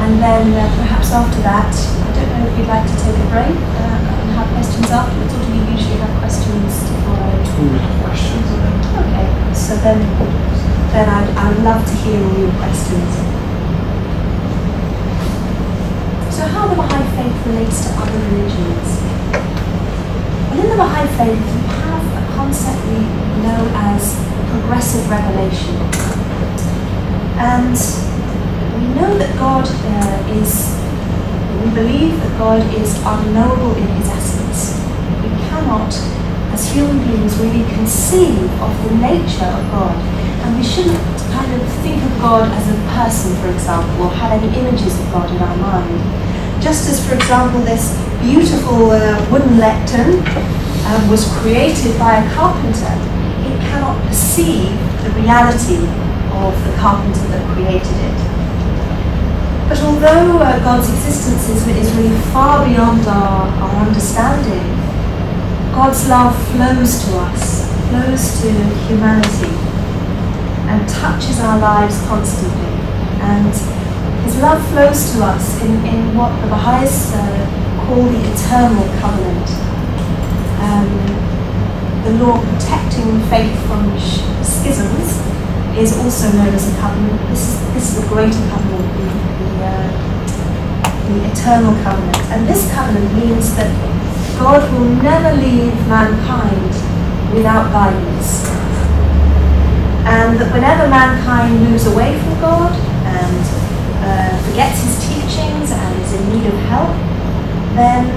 And then perhaps after that, I don't know if you'd like to take a break and have questions afterwards, or do you usually have questions to follow? We have questions. Okay, so then I would love to hear all your questions. So how the Baha'i Faith relates to other religions? Well, in the Baha'i Faith, we have a concept we know as progressive revelation. And we know that God we believe that God is unknowable in his essence. We cannot, as human beings, really conceive of the nature of God. And we shouldn't kind of think of God as a person, for example, or have any images of God in our mind. Just as, for example, this beautiful wooden lectern was created by a carpenter, it cannot perceive the reality of the carpenter that created it. But although God's existence is really far beyond our understanding, God's love flows to us, flows to humanity, and touches our lives constantly. And his love flows to us in what the Baha'is call the eternal covenant. The law protecting faith from schisms is also known as a covenant. This is the greater covenant, the eternal covenant. And this covenant means that God will never leave mankind without guidance. And that whenever mankind moves away from God and forgets his teachings and is in need of help, then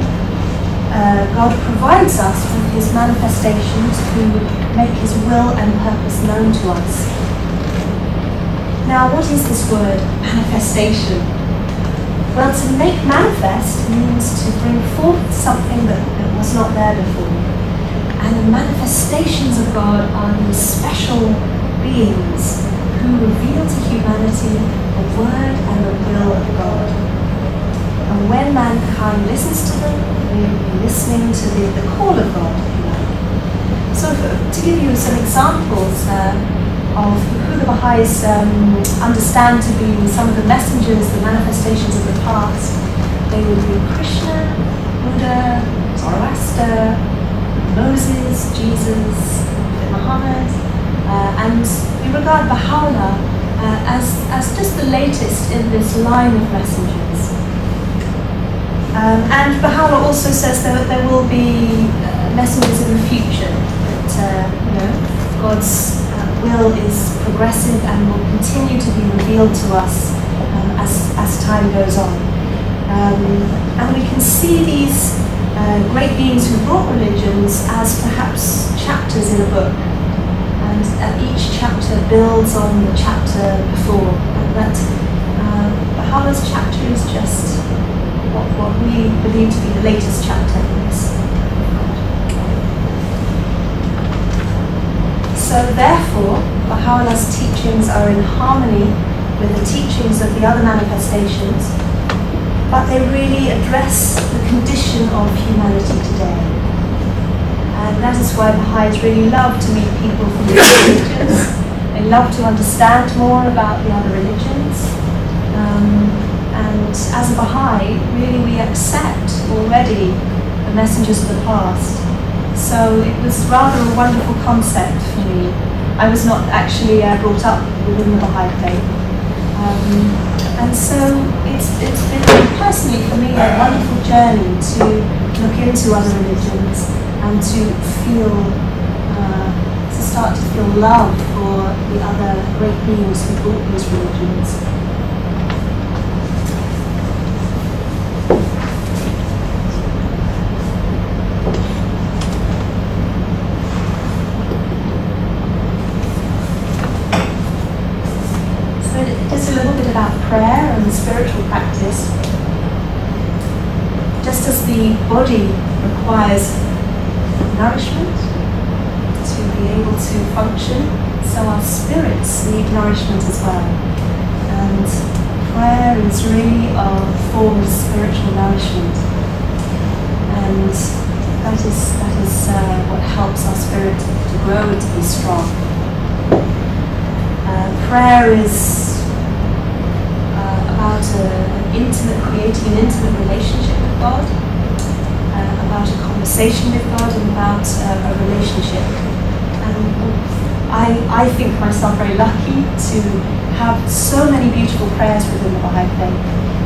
God provides us with his manifestations to make his will and purpose known to us. Now, what is this word, manifestation? Well, to make manifest means to bring forth something that was not there before. And the manifestations of God are these special beings who reveal to humanity the word and the will of God. And when mankind listens to them, they will be listening to the call of God. So to give you some examples of who the Baha'is understand to be some of the messengers, the manifestations of the past, they would be Krishna, Buddha, Zoroaster, Moses, Jesus, Muhammad, and we regard Baha'u'lláh as just the latest in this line of messengers. And Baha'u'lláh also says that there will be messengers in the future, that God's will is progressive and will continue to be revealed to us as time goes on. And we can see these great beings who brought religions as perhaps chapters in a book, and each chapter builds on the chapter before, and that Baha'u'llah's chapter is just what we believe to be the latest chapter in this. So therefore, Baha'u'llah's teachings are in harmony with the teachings of the other manifestations, but they really address the condition of humanity today. And that is why Baha'is really love to meet people from different religions. They love to understand more about the other religions. And as a Baha'i, really we accept already the messengers of the past. So it was rather a wonderful concept for me. I was not actually brought up within the Baha'i Faith. And so it's been personally for me a wonderful journey to look into other religions and to start to feel love for the other great beings who brought these religions. Just a little bit about prayer and spiritual practice. Just as the body requires nourishment to be able to function, so our spirits need nourishment as well. And prayer is really a form of spiritual nourishment. And that is what helps our spirit to grow and to be strong. Prayer is about creating an intimate relationship with God, about a conversation with God, and about a relationship. And I think myself very lucky to have so many beautiful prayers within the Baha'i Faith.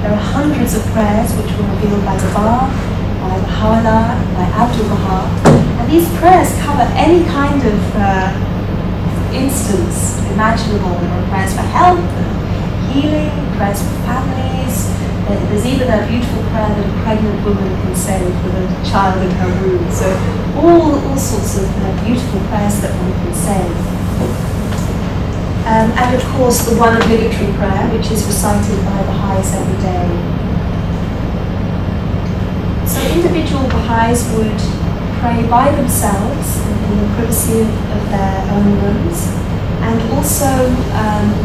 There are hundreds of prayers which were revealed by the Baba, by Baha'u'lláh, by Abdul-Baha, and these prayers cover any kind of instance imaginable. There are prayers for health, healing, prayers for families. There's even a beautiful prayer that a pregnant woman can say with a child in her womb. So all sorts of beautiful prayers that one can say. And of course the one obligatory prayer, which is recited by Baha'is every day. So individual Baha'is would pray by themselves in the privacy of their own rooms. And also,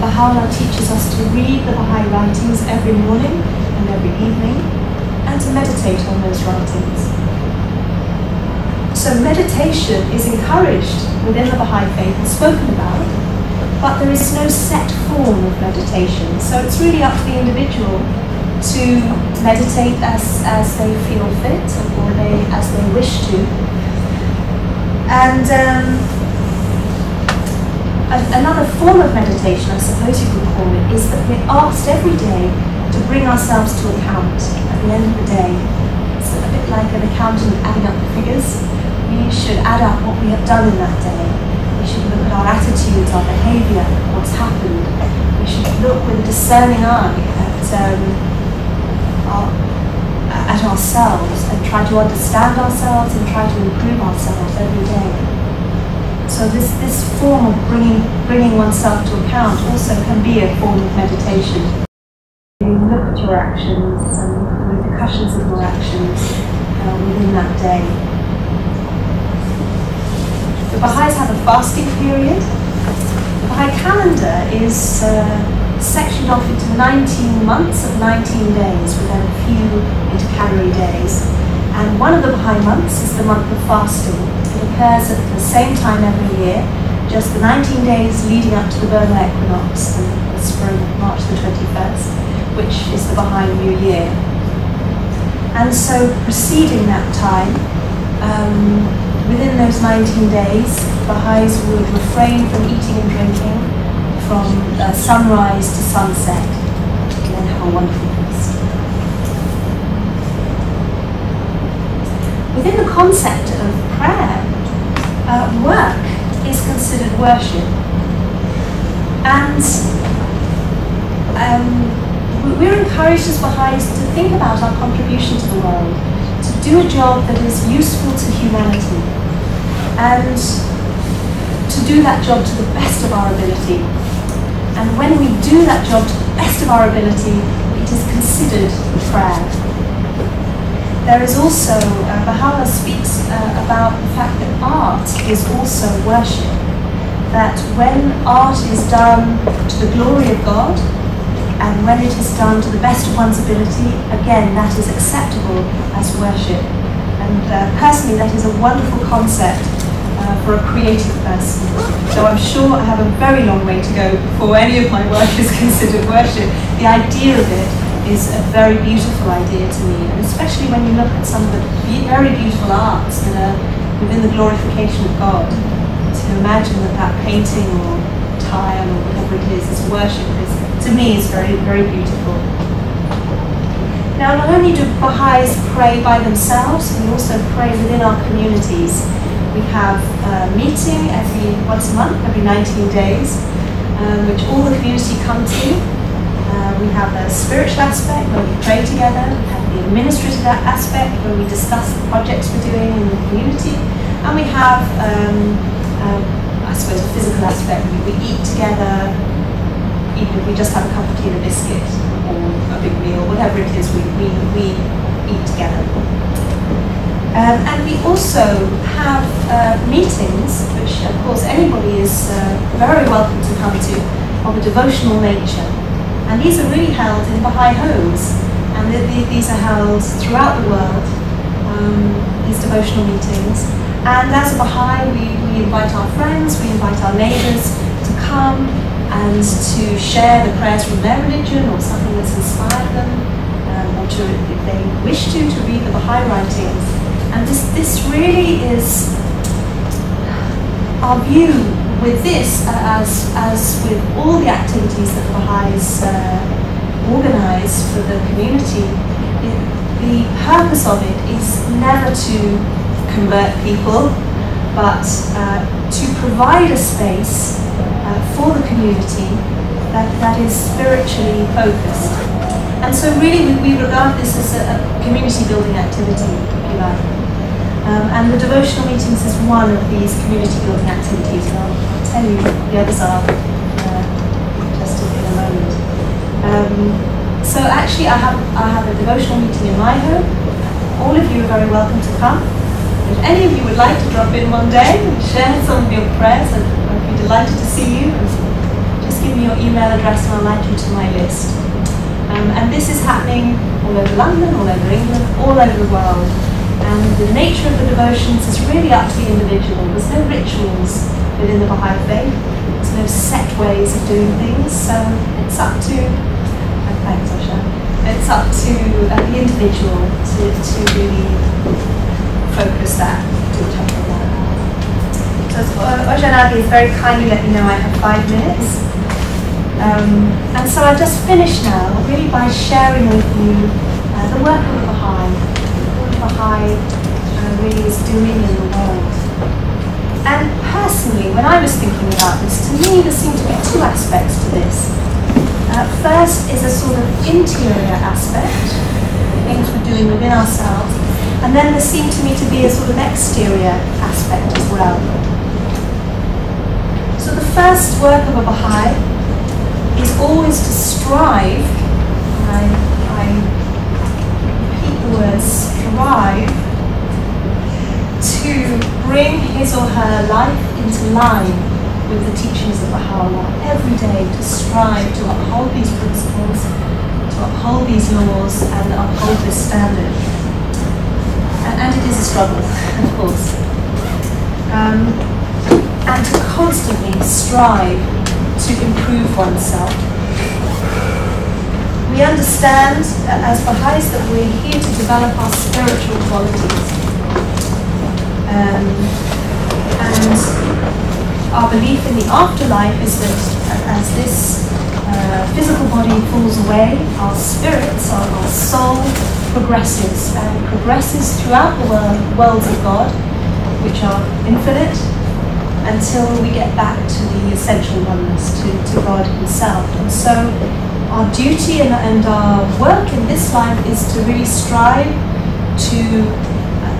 Baha'u'lláh teaches us to read the Baha'i writings every morning and every evening, and to meditate on those writings. So meditation is encouraged within the Baha'i Faith and spoken about, but there is no set form of meditation. So it's really up to the individual to meditate as they feel fit, or as they wish to. And another form of meditation, I suppose you could call it, is that we're asked every day to bring ourselves to account at the end of the day. It's a bit like an accountant adding up the figures. We should add up what we have done in that day. We should look at our attitudes, our behaviour, what's happened. We should look with a discerning eye at ourselves and try to understand ourselves and try to improve ourselves every day. So this form of bringing oneself to account also can be a form of meditation. You look at your actions and the repercussions of your actions within that day. The Baha'is have a fasting period. The Baha'i calendar is sectioned off into 19 months of 19 days with a few intercalary days. And one of the Baha'i months is the month of fasting. It occurs at the same time every year, just the 19 days leading up to the vernal equinox, the spring, March the 21st, which is the Baha'i New Year. And so preceding that time, within those 19 days, Baha'is would refrain from eating and drinking from sunrise to sunset, and then have a wonderful feast. Within the concept of prayer, work is considered worship. And we're encouraged as Baha'is to think about our contribution to the world, to do a job that is useful to humanity, and to do that job to the best of our ability. And when we do that job to the best of our ability, it is considered prayer. There is also, Baha'u'lláh speaks about the fact that art is also worship. That when art is done to the glory of God, and when it is done to the best of one's ability, again, that is acceptable as worship. And personally, that is a wonderful concept for a creative person. So I'm sure I have a very long way to go before any of my work is considered worship. The idea of it is a very beautiful idea to me, and especially when you look at some of the very beautiful arts that are within the glorification of God. To imagine that painting or tile or whatever it is worship is, to me, is very, very beautiful. Now, not only do Baha'is pray by themselves, we also pray within our communities. We have a meeting once a month, every 19 days, which all the community come to. We have a spiritual aspect where we pray together. We have the administrative aspect where we discuss the projects we're doing in the community. And we have, I suppose, a physical aspect. We eat together, even if we just have a cup of tea and a biscuit, or a big meal, whatever it is, we eat together. And we also have meetings, which of course anybody is very welcome to come to, of a devotional nature. And these are really held in Baha'i homes, and these are held throughout the world, these devotional meetings. And as a Baha'i, we invite our friends, we invite our neighbours to come and to share the prayers from their religion or something that's inspired them, or to, if they wish to read the Baha'i writings. And this really is our view with this, as with all the activities that the Baha'is organise for the community. The purpose of it is never to convert people, but to provide a space for the community that is spiritually focused. And so really we regard this as a community building activity, if you like. And the devotional meetings is one of these community building activities, and I'll tell you the others are just in a moment. So actually I have a devotional meeting in my home. All of you are very welcome to come. If any of you would like to drop in one day and share some of your prayers, I'd be delighted to see you. Just give me your email address and I'll add you to my list. And this is happening all over London, all over England, all over the world. And the nature of the devotions is really up to the individual. There's no rituals within the Baha'i Faith. There's no set ways of doing things. So it's up to, thanks Osha, it's up to the individual to really focus that, to touch on that. So Osha Nabi has very kindly let me know I have 5 minutes. And so I've just finished now, really by sharing with you the work of the Baha'i, what the Baha'i really is doing in the world. And personally, when I was thinking about this, to me there seemed to be 2 aspects to this. First is a sort of interior aspect, things we're doing within ourselves, and then there seemed to me to be a sort of exterior aspect as well. So the first work of a Baha'i is always to strive, I repeat the word strive, to bring his or her life into line with the teachings of Baha'u'lláh. Every day to strive to uphold these principles, to uphold these laws, and uphold this standard. And it is a struggle, of course. And to constantly strive to improve oneself. We understand as Baha'is that we're here to develop our spiritual qualities. And our belief in the afterlife is that as this physical body falls away, our spirits, our soul progresses, and progresses throughout the worlds of God, which are infinite, until we get back to the essential oneness, to God himself. And so our duty and our work in this life is to really strive to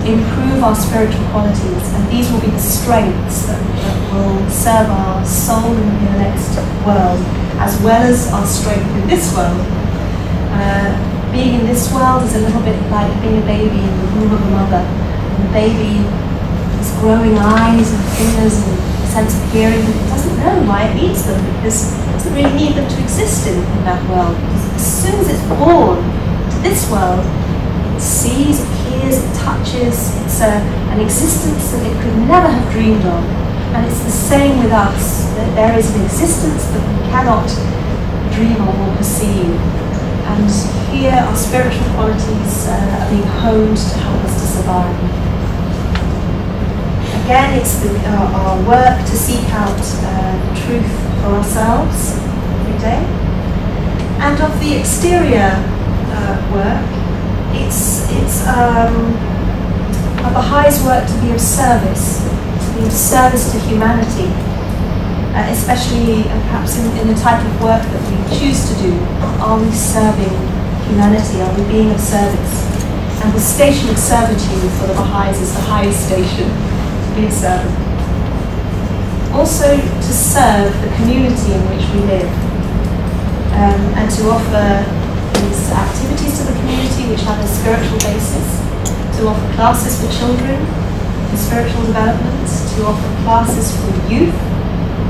improve our spiritual qualities, and these will be the strengths that will serve our soul in the next world, as well as our strength in this world. Being in this world is a little bit like being a baby in the womb of a mother. And the baby is growing eyes and fingers and a sense of hearing, and it doesn't know why it needs them, because it doesn't really need them to exist in that world. Because as soon as it's born to this world, it sees, it hears, it touches. It's an existence that it could never have dreamed of. And it's the same with us, that there is an existence that we cannot dream of or perceive. And here our spiritual qualities are being honed to help us to survive. Again, it's our work to seek out truth for ourselves every day. And of the exterior work, it's a Baha'is work to be of service to humanity, especially perhaps in the type of work that we choose to do. Are we serving humanity? Are we being of service? And the station of servitude for the Baha'is is the highest station, to be a servant. Also to serve the community in which we live, and to offer these activities to the community which have a spiritual basis, to offer classes for children in spiritual development, to offer classes for youth,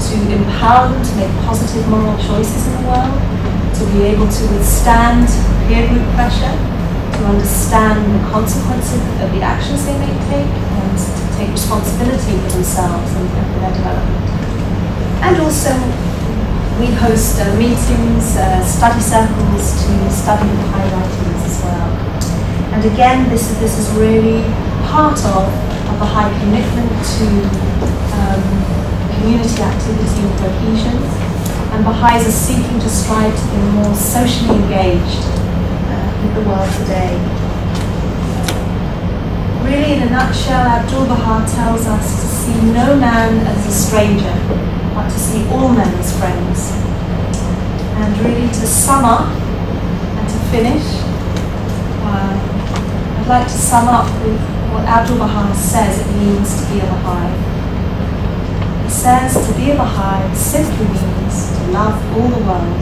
to empower them to make positive moral choices in the world, to be able to withstand peer group pressure, to understand the consequences of the actions they may take, and to take responsibility for themselves and for their development. And also, we host meetings, study circles to study the Baha'i writings as well. And again, this is really part of a Baha'i commitment to community activity and cohesion, and Baha'is are seeking to strive to be more socially engaged with the world today. Really, in a nutshell, Abdul-Baha tells us to see no man as a stranger, but to see all men as friends. And really, to sum up and to finish, I'd like to sum up with what Abdul-Baha says it means to be a Baha'i. He says to be a Baha'i simply means to love all the world,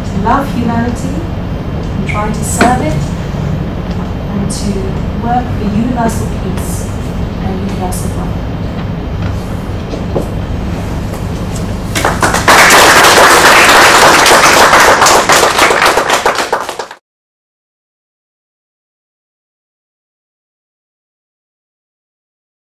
to love humanity and try to serve it, and to work for universal peace and universal love.